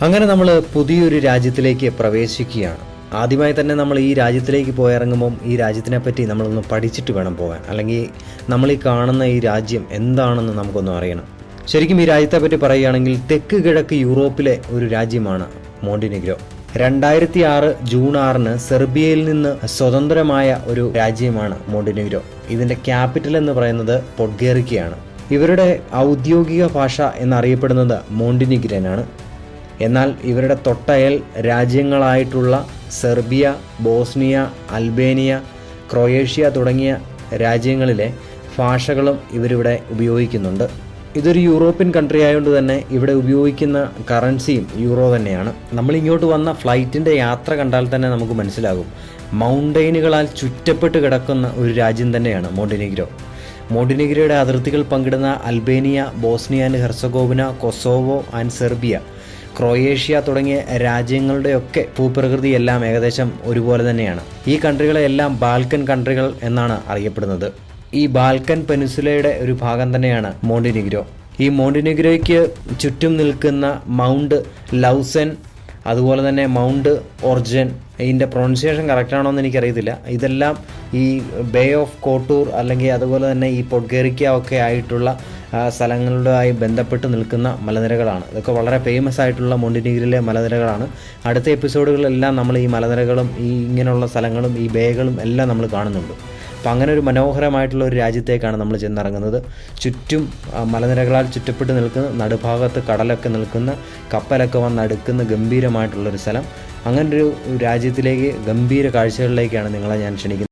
അങ്ങനെ നമ്മൾ പുതിയൊരു രാജ്യത്തിലേക്ക് പ്രവേശിക്കുകയാണ്. ആദ്യമായി തന്നെ നമ്മൾ ഈ രാജ്യത്തിലേക്ക് പോയിറങ്ങുമ്പം ഈ രാജ്യത്തിനെ പറ്റി നമ്മളൊന്ന് പഠിച്ചിട്ട് വേണം പോകാൻ. അല്ലെങ്കിൽ നമ്മൾ ഈ കാണുന്ന ഈ രാജ്യം എന്താണെന്ന് നമുക്കൊന്നും അറിയണം. ശരിക്കും ഈ രാജ്യത്തെപ്പറ്റി പറയുകയാണെങ്കിൽ തെക്ക് കിഴക്ക് യൂറോപ്പിലെ ഒരു രാജ്യമാണ് മോണ്ടിനെഗ്രോ. 2006 ജൂൺ 6 സെർബിയയിൽ നിന്ന് സ്വതന്ത്രമായ ഒരു രാജ്യമാണ് മോണ്ടിനെഗ്രോ. ഇതിൻ്റെ ക്യാപിറ്റൽ എന്ന് പറയുന്നത് പൊഡ്ഗേറിക്കയാണ്. ഇവരുടെ ഔദ്യോഗിക ഭാഷ എന്നറിയപ്പെടുന്നത് മോണ്ടിനെഗ്രനാണ്. എന്നാൽ ഇവരുടെ തൊട്ടയൽ രാജ്യങ്ങളായിട്ടുള്ള സെർബിയ, ബോസ്നിയ, അൽബേനിയ, ക്രൊയേഷ്യ തുടങ്ങിയ രാജ്യങ്ങളിലെ ഭാഷകളും ഇവരിവിടെ ഉപയോഗിക്കുന്നുണ്ട്. ഇതൊരു യൂറോപ്യൻ കൺട്രി ആയതുകൊണ്ട് തന്നെ ഇവിടെ ഉപയോഗിക്കുന്ന കറൻസിയും യൂറോ തന്നെയാണ്. നമ്മളിങ്ങോട്ട് വന്ന ഫ്ലൈറ്റിൻ്റെ യാത്ര കണ്ടാൽ തന്നെ നമുക്ക് മനസ്സിലാകും, മൗണ്ടെയിനുകളാൽ ചുറ്റപ്പെട്ട് കിടക്കുന്ന ഒരു രാജ്യം തന്നെയാണ് മോണ്ടിനെഗ്രോ. മോണ്ടിനെഗ്രോയുടെ അതിർത്തികൾ പങ്കിടുന്ന Albania, Bosnia and Herzegovina, Kosovo and Serbia, Croatia തുടങ്ങിയ രാജ്യങ്ങളുടെയൊക്കെ ഭൂപ്രകൃതി എല്ലാം ഏകദേശം ഒരുപോലെ തന്നെയാണ്. ഈ കൺട്രികളെല്ലാം ബാൽക്കൻ കൺട്രികൾ എന്നാണ് അറിയപ്പെടുന്നത്. ഈ ബാൽക്കൻ പെനിൻസുലയുടെ ഒരു ഭാഗം തന്നെയാണ് മോണ്ടിനെഗ്രോ. ഈ മോണ്ടിനെഗ്രോയ്ക്ക് ചുറ്റും നിൽക്കുന്ന മൗണ്ട് ലൗസൻ, അതുപോലെ തന്നെ മൗണ്ട് ഒർജൻ, ഇതിൻ്റെ പ്രൊണൗൺസിയേഷൻ കറക്റ്റാണോ എന്ന് എനിക്കറിയത്തില്ല. ഇതെല്ലാം ഈ ബേ ഓഫ് കോട്ടൂർ അല്ലെങ്കിൽ അതുപോലെ തന്നെ ഈ പൊഡ്ഗേറിക്ക ഒക്കെ ആയിട്ടുള്ള സ്ഥലങ്ങളുമായി ബന്ധപ്പെട്ട് നിൽക്കുന്ന മലനിരകളാണ്. ഇതൊക്കെ വളരെ ഫേമസ് ആയിട്ടുള്ള മോണ്ടിനെഗ്രോയിലെ മലനിരകളാണ്. അടുത്ത എപ്പിസോഡുകളിലെല്ലാം നമ്മൾ ഈ മലനിരകളും ഈ ഇങ്ങനെയുള്ള സ്ഥലങ്ങളും ഈ ബേകളും എല്ലാം നമ്മൾ കാണുന്നുണ്ട്. അപ്പോൾ അങ്ങനെ ഒരു മനോഹരമായിട്ടുള്ള ഒരു രാജ്യത്തേക്കാണ് നമ്മൾ ചെന്നിറങ്ങുന്നത്. ചുറ്റും മലനിരകളാൽ ചുറ്റപ്പെട്ട് നിൽക്കുന്ന, നടുഭാഗത്ത് കടലൊക്കെ നിൽക്കുന്ന, കപ്പലൊക്കെ വന്നടുക്കുന്ന ഗംഭീരമായിട്ടുള്ളൊരു സ്ഥലം. അങ്ങനൊരു രാജ്യത്തിലേക്ക്, ഗംഭീര കാഴ്ചകളിലേക്കാണ് നിങ്ങളെ ഞാൻ ക്ഷണിക്കുന്നത്.